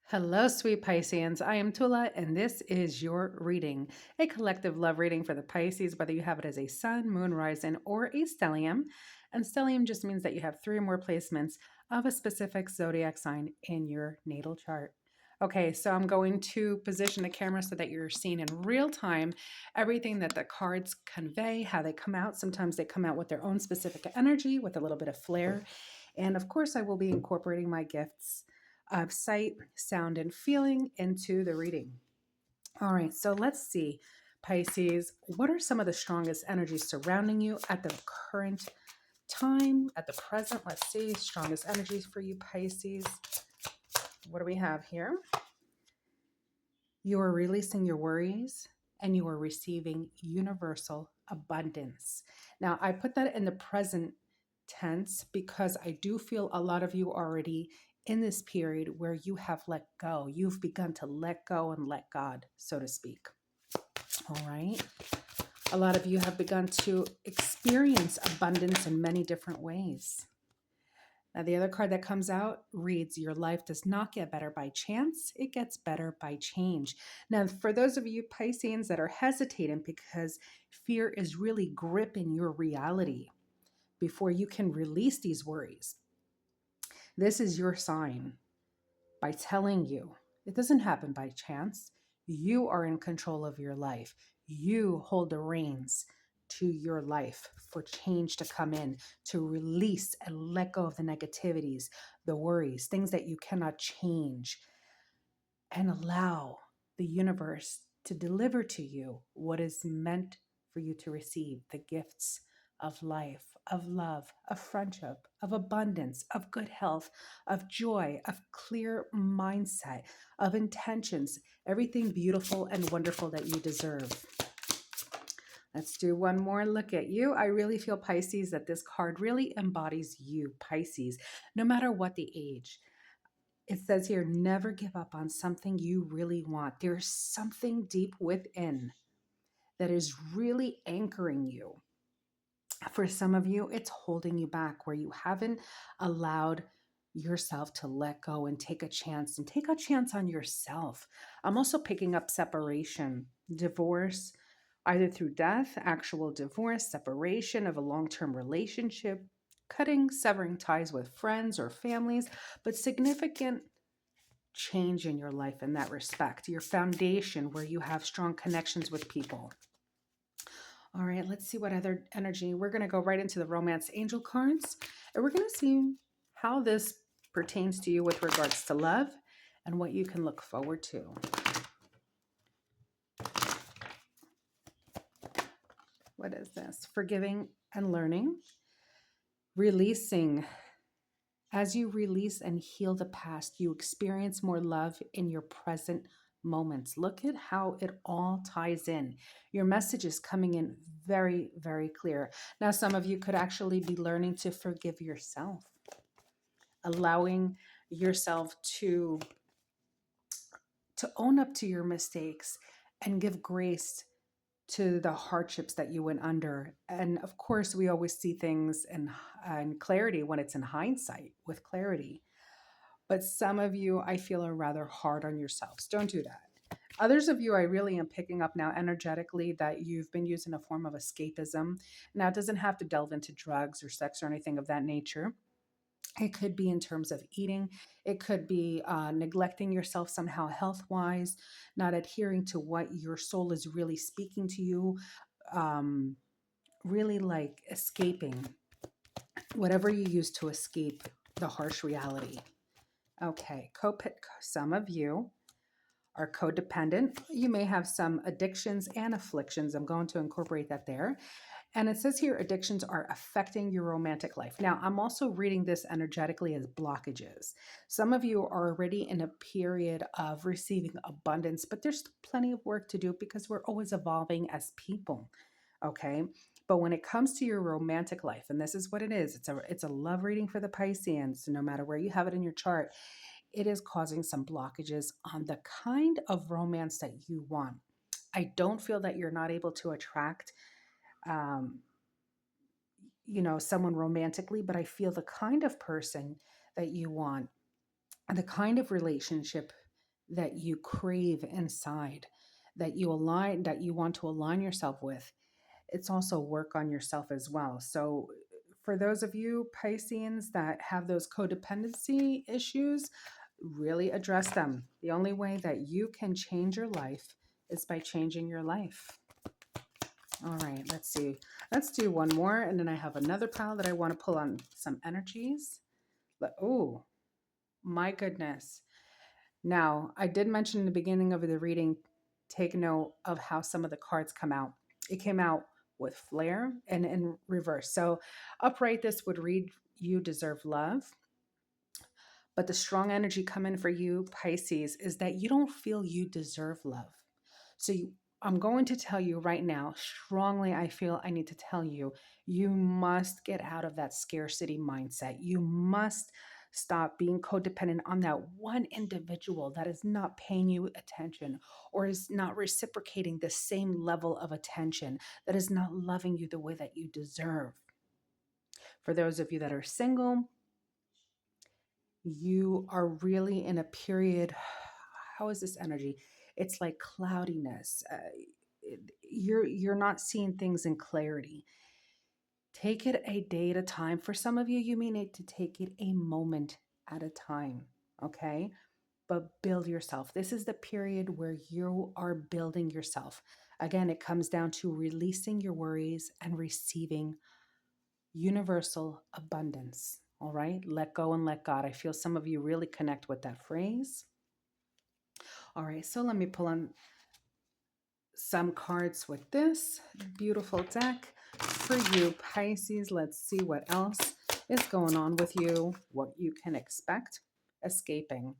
Hello, sweet Pisceans. I am Tula, and this is your reading, a collective love reading for the Pisces, whether you have it as a sun, moon, rising, or a stellium. And stellium just means that you have three or more placements of a specific zodiac sign in your natal chart. Okay, so I'm going to position the camera so that you're seeing in real time everything that the cards convey, how they come out. Sometimes they come out with their own specific energy, with a little bit of flair. And of course, I will be incorporating my gifts of sight, sound, and feeling into the reading. All right, so let's see, Pisces, what are some of the strongest energies surrounding you at the current time, at the present? Let's see, strongest energies for you, Pisces. What do we have here? You are releasing your worries and you are receiving universal abundance. Now, I put that in the present tense because I do feel a lot of you already in this period where you have let go. You've begun to let go and let God, so to speak. All right. A lot of you have begun to experience abundance in many different ways. Now, the other card that comes out reads, your life does not get better by chance, it gets better by change. Now, for those of you Pisceans that are hesitating because fear is really gripping your reality before you can release these worries, this is your sign by telling you it doesn't happen by chance. You are in control of your life. You hold the reins to your life for change to come in, to release and let go of the negativities, the worries, things that you cannot change, and allow the universe to deliver to you what is meant for you to receive, the gifts of life, of love, of friendship, of abundance, of good health, of joy, of clear mindset, of intentions, everything beautiful and wonderful that you deserve. Let's do one more look at you. I really feel, Pisces, that this card really embodies you, Pisces, no matter what the age. It says here, never give up on something you really want. There's something deep within that is really anchoring you. For some of you, it's holding you back where you haven't allowed yourself to let go and take a chance on yourself. I'm also picking up separation, divorce, either through death, actual divorce, separation of a long-term relationship, cutting, severing ties with friends or families, but significant change in your life in that respect, your foundation where you have strong connections with people. All right, let's see what other energy. We're going to go right into the romance angel cards, and we're going to see how this pertains to you with regards to love and what you can look forward to. What is this? Forgiving and learning, releasing. As you release and heal the past, you experience more love in your present moments. Look at how it all ties in. Your message is coming in very, very clear. Now, some of you could actually be learning to forgive yourself, allowing yourself to own up to your mistakes and give grace to the hardships that you went under. And of course, we always see things in clarity when it's in hindsight, with clarity. But some of you, I feel, are rather hard on yourselves. Don't do that. Others of you, I really am picking up now energetically that you've been using a form of escapism. Now, it doesn't have to delve into drugs or sex or anything of that nature. It could be in terms of eating. It could be neglecting yourself somehow health-wise, not adhering to what your soul is really speaking to you, really like escaping whatever you use to escape the harsh reality. Okay, some of you are codependent. You may have some addictions and afflictions. I'm going to incorporate that there. And it says here, addictions are affecting your romantic life. Now, I'm also reading this energetically as blockages. Some of you are already in a period of receiving abundance, but there's plenty of work to do because we're always evolving as people, okay? But when it comes to your romantic life, and this is what it is, it's a love reading for the Pisceans, no matter where you have it in your chart, it is causing some blockages on the kind of romance that you want. I don't feel that you're not able to attract um, someone romantically, but I feel the kind of person that you want, the kind of relationship that you crave inside, that you want to align yourself with. It's also work on yourself as well. So for those of you Pisceans that have those codependency issues, really address them. The only way that you can change your life is by changing your life. All right, let's see. Let's do one more, and then I have another pile that I want to pull on some energies. But oh, my goodness. Now, I did mention in the beginning of the reading, take note of how some of the cards come out. It came out with flare and in reverse. So upright, this would read, you deserve love. But the strong energy coming for you, Pisces, is that you don't feel you deserve love. So I'm going to tell you right now, strongly, I feel I need to tell you, you must get out of that scarcity mindset. You must stop being codependent on that one individual that is not paying you attention or is not reciprocating the same level of attention, that is not loving you the way that you deserve. For those of you that are single, you are really in a period. How is this energy? It's like cloudiness. You're not seeing things in clarity. Take it a day at a time. For some of you, you may need to take it a moment at a time. Okay, but build yourself. This is the period where you are building yourself. Again, it comes down to releasing your worries and receiving universal abundance. All right, let go and let God. I feel some of you really connect with that phrase. All right, so let me pull on some cards with this beautiful deck for you, Pisces. Let's see what else is going on with you, what you can expect. Escaping,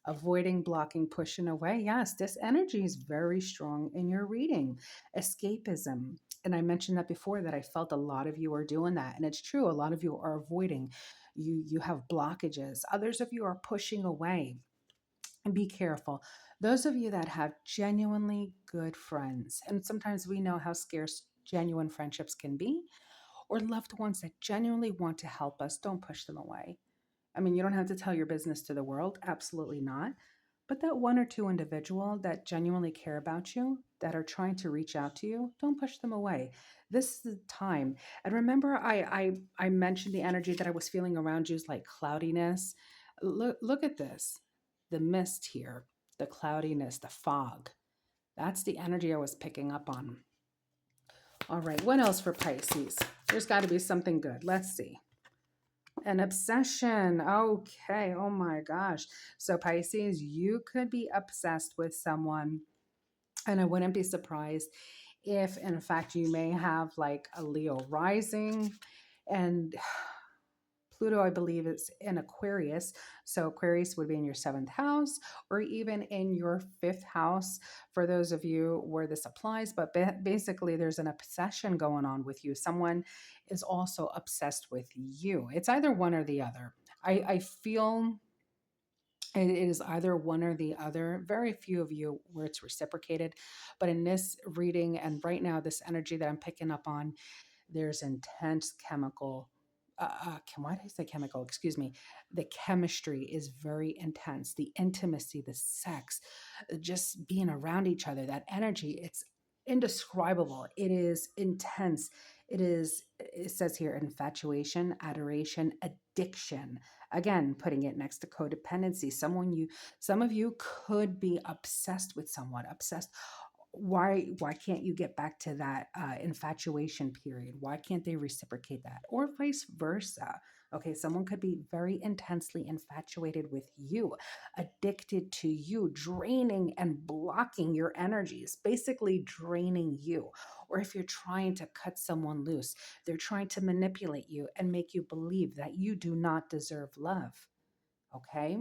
avoiding, blocking, pushing away. Yes, this energy is very strong in your reading. Escapism. And I mentioned that before, that I felt a lot of you are doing that. And it's true, a lot of you are avoiding. You have blockages. Others of you are pushing away. And be careful. Those of you that have genuinely good friends, and sometimes we know how scarce genuine friendships can be, or loved ones that genuinely want to help us, don't push them away. I mean, you don't have to tell your business to the world, absolutely not. But that one or two individual that genuinely care about you, that are trying to reach out to you, don't push them away. This is the time. And remember, I mentioned the energy that I was feeling around you is like cloudiness. Look at this. The mist here, the cloudiness, the fog. That's the energy I was picking up on. All right, what else for Pisces? There's got to be something good. Let's see. An obsession. Okay. Oh my gosh. So, Pisces, you could be obsessed with someone, and I wouldn't be surprised if, in fact, you may have like a Leo rising, and Pluto, I believe, is in Aquarius. So Aquarius would be in your seventh house or even in your fifth house for those of you where this applies. But basically, there's an obsession going on with you. Someone is also obsessed with you. It's either one or the other. I feel it is either one or the other. Very few of you where it's reciprocated. But in this reading, and right now, this energy that I'm picking up on, there's intense chemical why did I say chemical? Excuse me. The chemistry is very intense. The intimacy, the sex, just being around each other, that energy, it's indescribable. It is intense. It says here, infatuation, adoration, addiction. Again, putting it next to codependency. Some of you could be obsessed with someone, obsessed. Why can't you get back to that infatuation period? Why can't they reciprocate that, or vice versa? Okay, someone could be very intensely infatuated with you, addicted to you, draining and blocking your energies, basically draining you. Or if you're trying to cut someone loose, they're trying to manipulate you and make you believe that you do not deserve love. Okay,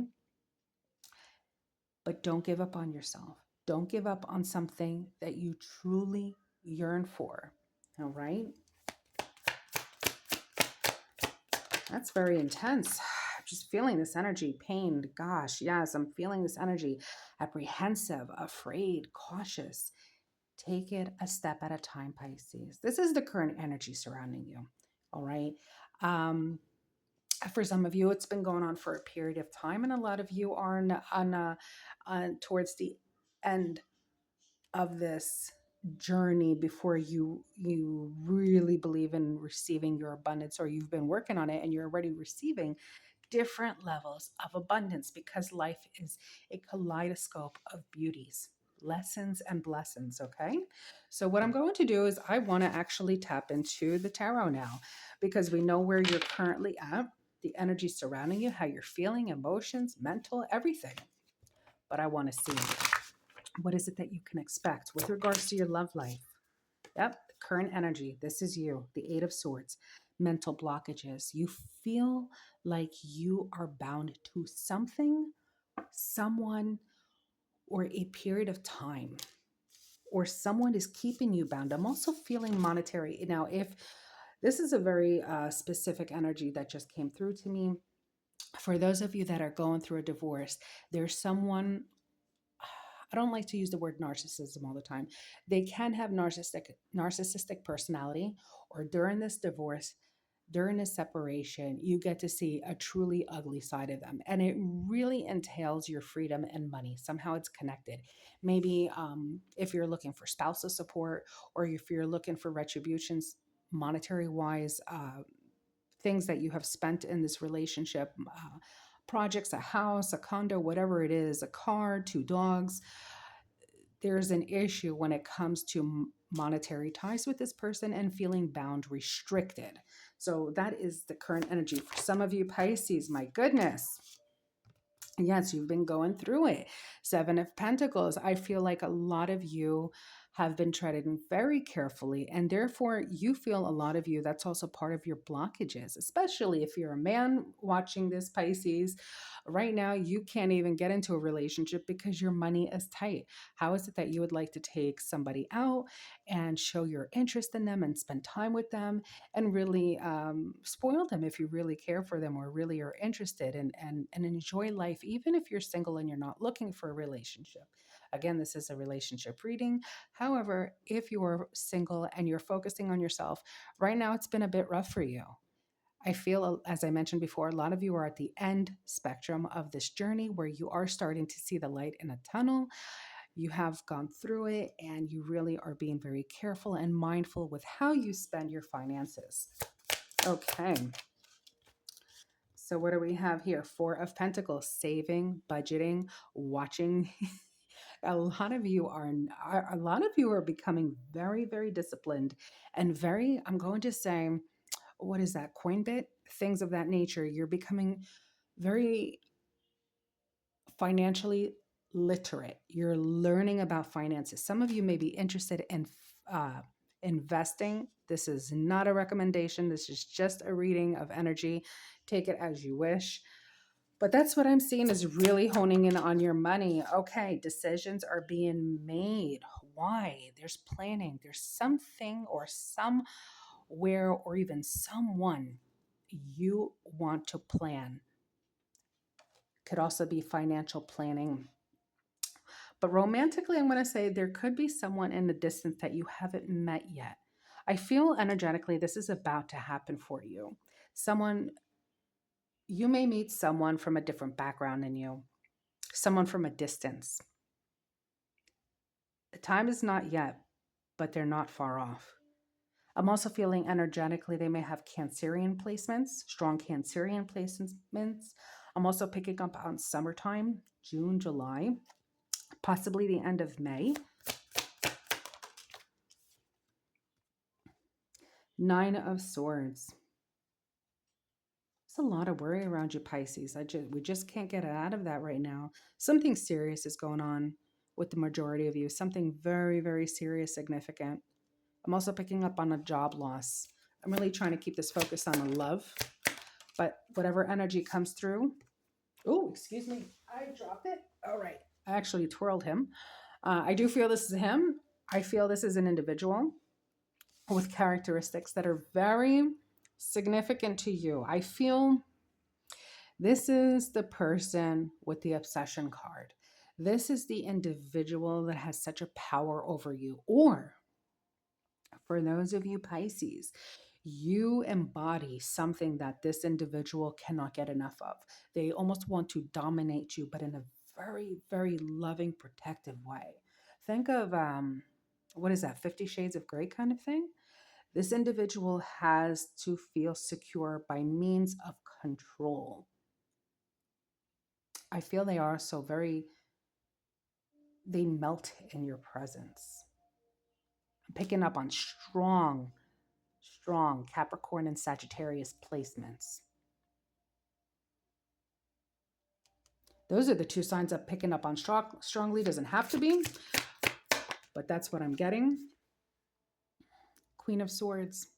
but don't give up on yourself. Don't give up on something that you truly yearn for. All right. That's very intense. I'm just feeling this energy, pained. Gosh, yes, I'm feeling this energy. Apprehensive, afraid, cautious. Take it a step at a time, Pisces. This is the current energy surrounding you. All right. Um, For some of you, it's been going on for a period of time, and a lot of you are on towards the end of this journey before you really believe in receiving your abundance, or you've been working on it and you're already receiving different levels of abundance, because life is a kaleidoscope of beauties, lessons and blessings. Okay, so what I'm going to do is I want to actually tap into the tarot now, because we know where you're currently at, the energy surrounding you, how you're feeling, emotions, mental, everything. But I want to see, what is it that you can expect with regards to your love life? Yep, current energy. This is you, the Eight of Swords. Mental blockages. You feel like you are bound to something, someone, or a period of time, or someone is keeping you bound. I'm also feeling monetary. Now, if this is a very specific energy that just came through to me, for those of you that are going through a divorce, there's someone, I don't like to use the word narcissism all the time. They can have narcissistic personality, or during this divorce, during a separation, you get to see a truly ugly side of them. And it really entails your freedom and money. Somehow it's connected. Maybe if you're looking for spousal support, or if you're looking for retributions, monetary wise, things that you have spent in this relationship, projects, a house, a condo, whatever it is, a car, two dogs, there's an issue when it comes to monetary ties with this person and feeling bound, restricted. So that is the current energy for some of you Pisces. My goodness. Yes, you've been going through it. Seven of Pentacles. I feel like a lot of you have been treading very carefully, and therefore you feel, a lot of you, that's also part of your blockages, especially if you're a man watching this Pisces. Right now, you can't even get into a relationship because your money is tight. How is it that you would like to take somebody out and show your interest in them and spend time with them and really spoil them if you really care for them or really are interested, and enjoy life, even if you're single and you're not looking for a relationship? Again, this is a relationship reading. However, if you're single and you're focusing on yourself, right now it's been a bit rough for you. I feel, as I mentioned before, a lot of you are at the end spectrum of this journey where you are starting to see the light in a tunnel. You have gone through it and you really are being very careful and mindful with how you spend your finances. Okay. So what do we have here? Four of Pentacles, saving, budgeting, watching. A lot of you are becoming very, very disciplined and very, I'm going to say, what is that, coin bit? Things of that nature. You're becoming very financially literate. You're learning about finances. Some of you may be interested in uh, investing. This is not a recommendation. This is just a reading of energy. Take it as you wish. But that's what I'm seeing, is really honing in on your money. Okay, decisions are being made. Why? There's planning. There's something or somewhere or even someone you want to plan. Could also be financial planning. But romantically, I'm going to say there could be someone in the distance that you haven't met yet. I feel energetically this is about to happen for you. Someone, you may meet someone from a different background than you, someone from a distance. The time is not yet, but they're not far off. I'm also feeling energetically they may have Cancerian placements, strong Cancerian placements. I'm also picking up on summertime, June, July, possibly the end of May. Nine of Swords. There's a lot of worry around you, Pisces. We just can't get out of that right now. Something serious is going on with the majority of you. Something very, very serious, significant. I'm also picking up on a job loss. I'm really trying to keep this focused on the love, but whatever energy comes through. Oh, excuse me. I dropped it. All right. I actually twirled him. I do feel this is him. I feel this is an individual with characteristics that are very significant to you. I feel this is the person with the obsession card. This is the individual that has such a power over you. Or for those of you Pisces, You embody something that this individual cannot get enough of. They almost want to dominate you, but in a very, very loving, protective way. Think of what is that, 50 Shades of Grey kind of thing? This individual has to feel secure by means of control. I feel they are so very, they melt in your presence. I'm picking up on strong Capricorn and Sagittarius placements. Those are the two signs I'm picking up on strongly. Doesn't have to be, but that's what I'm getting. Queen of Swords.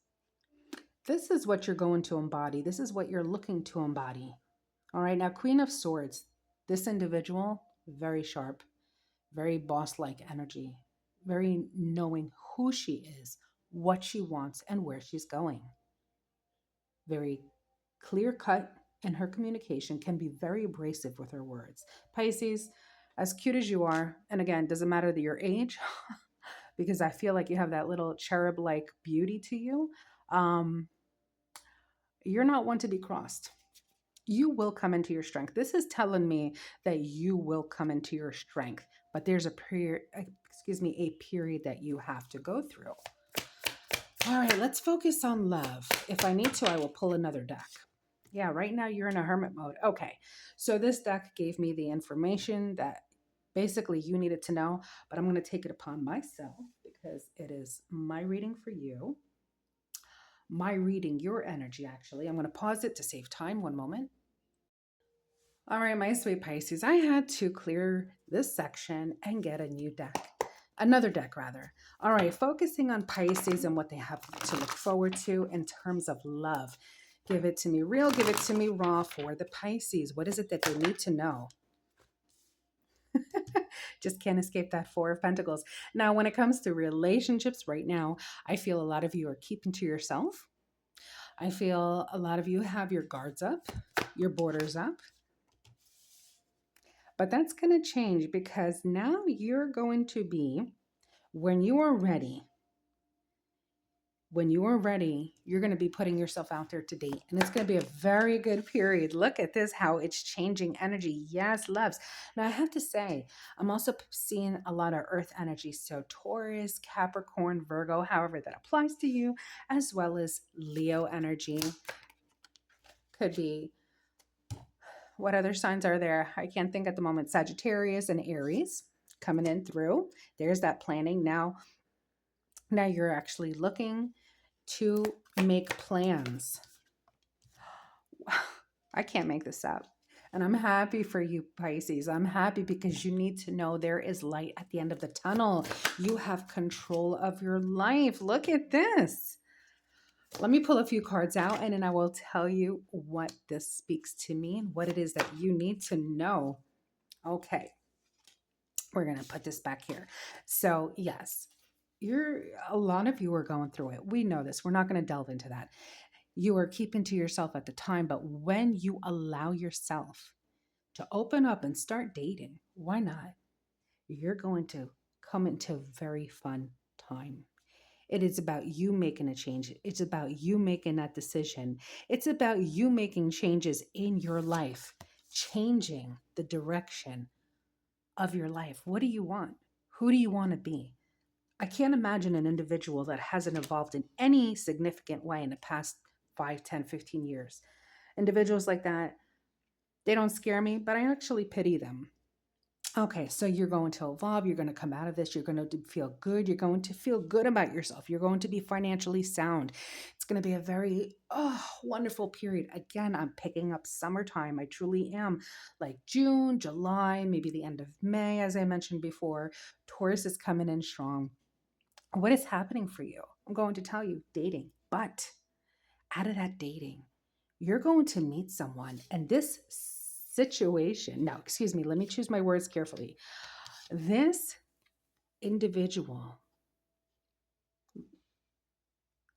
This is what you're going to embody. This is what you're looking to embody. All right, now Queen of Swords. This individual, very sharp, very boss-like energy, very knowing who she is, what she wants, and where she's going. Very clear-cut in her communication, can be very abrasive with her words. Pisces, as cute as you are, and again, doesn't matter your age, because I feel like you have that little cherub-like beauty to you. You're not one to be crossed. You will come into your strength. This is telling me that you will come into your strength, but there's a period, a period that you have to go through. All right, let's focus on love. If I need to, I will pull another deck. Yeah, right now you're in a hermit mode. Okay, so this deck gave me the information that basically you needed to know, but I'm going to take it upon myself because it is my reading for you. My reading, your energy, actually. I'm going to pause it to save time. One moment. All right, my sweet Pisces, I had to clear this section and get a new deck. Another deck, rather. All right, focusing on Pisces and what they have to look forward to in terms of love. Give it to me real, give it to me raw for the Pisces. What is it that they need to know? Just can't escape that Four of Pentacles. Now, when it comes to relationships right now, I feel a lot of you are keeping to yourself. I feel a lot of you have your guards up, your borders up. But that's going to change because now you're going to be, when you are ready, you're going to be putting yourself out there to date. And it's going to be a very good period. Look at this, how it's changing energy. Yes, loves. Now, I have to say, I'm also seeing a lot of earth energy. So Taurus, Capricorn, Virgo, however that applies to you, as well as Leo energy. Could be, what other signs are there? I can't think at the moment. Sagittarius and Aries coming in through. There's that planning. Now you're actually looking to make plans. I can't make this up. And I'm happy for you, Pisces. I'm happy because you need to know there is light at the end of the tunnel. You have control of your life. Look at this. Let me pull a few cards out and then I will tell you what this speaks to me and what it is that you need to know. Okay. We're going to put this back here. So yes, a lot of you are going through it. We know this. We're not going to delve into that. You are keeping to yourself at the time, but when you allow yourself to open up and start dating, why not? You're going to come into a very fun time. It is about you making a change. It's about you making that decision. It's about you making changes in your life, changing the direction of your life. What do you want? Who do you want to be? I can't imagine an individual that hasn't evolved in any significant way in the past 5, 10, 15 years. Individuals like that, they don't scare me, but I actually pity them. Okay, so you're going to evolve. You're going to come out of this. You're going to feel good. You're going to feel good about yourself. You're going to be financially sound. It's going to be a very wonderful period. Again, I'm picking up summertime. I truly am. Like June, July, maybe the end of May, as I mentioned before. Taurus is coming in strong. What is happening for you? I'm going to tell you, dating. But out of that dating, you're going to meet someone, and this situation, no, excuse me, let me choose my words carefully. This individual,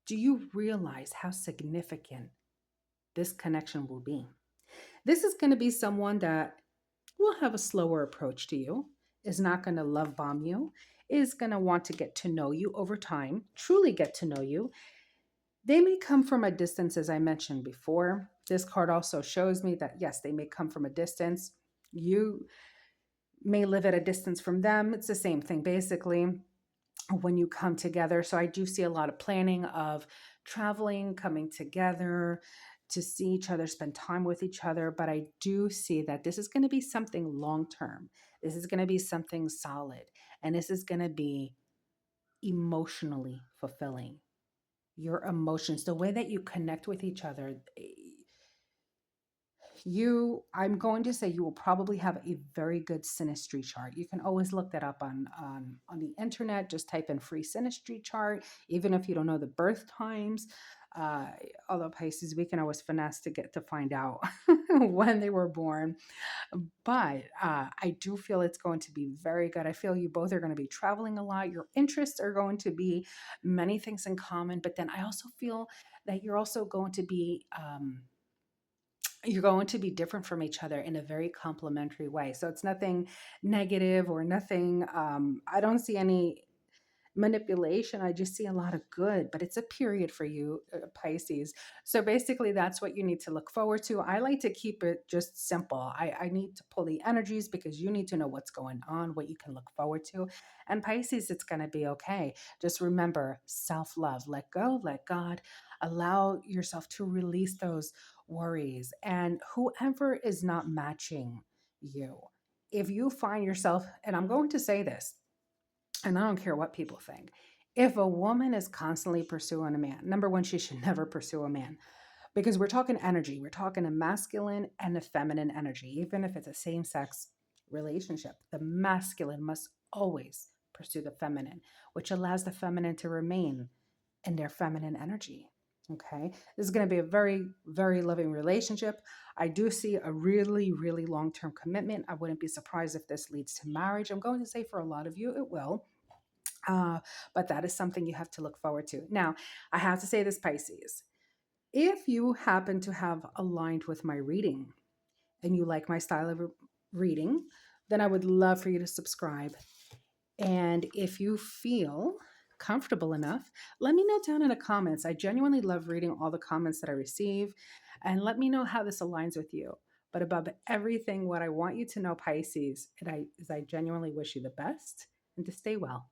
do you realize how significant this connection will be? This is going to be someone that will have a slower approach to you, is not going to love bomb you, is going to want to get to know you over time, truly get to know you. They may come from a distance, as I mentioned before. This card also shows me that, yes, they may come from a distance. You may live at a distance from them. It's the same thing, basically, when you come together. So I do see a lot of planning of traveling, coming together to see each other, spend time with each other. But I do see that this is going to be something long term. This is going to be something solid. And this is going to be emotionally fulfilling. Your emotions, the way that you connect with each other, I'm going to say you will probably have a very good synastry chart. You can always look that up on the internet. Just type in free synastry chart, even if you don't know the birth times. uh, Although Pisces, we can always finesse to get to find out when they were born. But I do feel it's going to be very good. I feel you both are going to be traveling a lot. Your interests are going to be many things in common, but then I also feel that you're going to be different from each other in a very complementary way. So it's nothing negative or nothing. I don't see any manipulation. I just see a lot of good, but it's a period for you, Pisces. So basically, that's what you need to look forward to. I like to keep it just simple. I need to pull the energies because you need to know what's going on, what you can look forward to. And Pisces, it's going to be okay. Just remember self love, let go, let God, allow yourself to release those worries. And whoever is not matching you, if you find yourself, and I'm going to say this, and I don't care what people think. If a woman is constantly pursuing a man, number one, she should never pursue a man because we're talking energy. We're talking a masculine and a feminine energy. Even if it's a same sex relationship, the masculine must always pursue the feminine, which allows the feminine to remain in their feminine energy. Okay. This is going to be a very, very loving relationship. I do see a really, really long term commitment. I wouldn't be surprised if this leads to marriage. I'm going to say for a lot of you, it will. uh, but that is something you have to look forward to. Now, I have to say this, Pisces. If you happen to have aligned with my reading and you like my style of reading, then I would love for you to subscribe. And if you feel comfortable enough, let me know down in the comments. I genuinely love reading all the comments that I receive, and let me know how this aligns with you. But above everything, what I want you to know, Pisces, is I genuinely wish you the best and to stay well.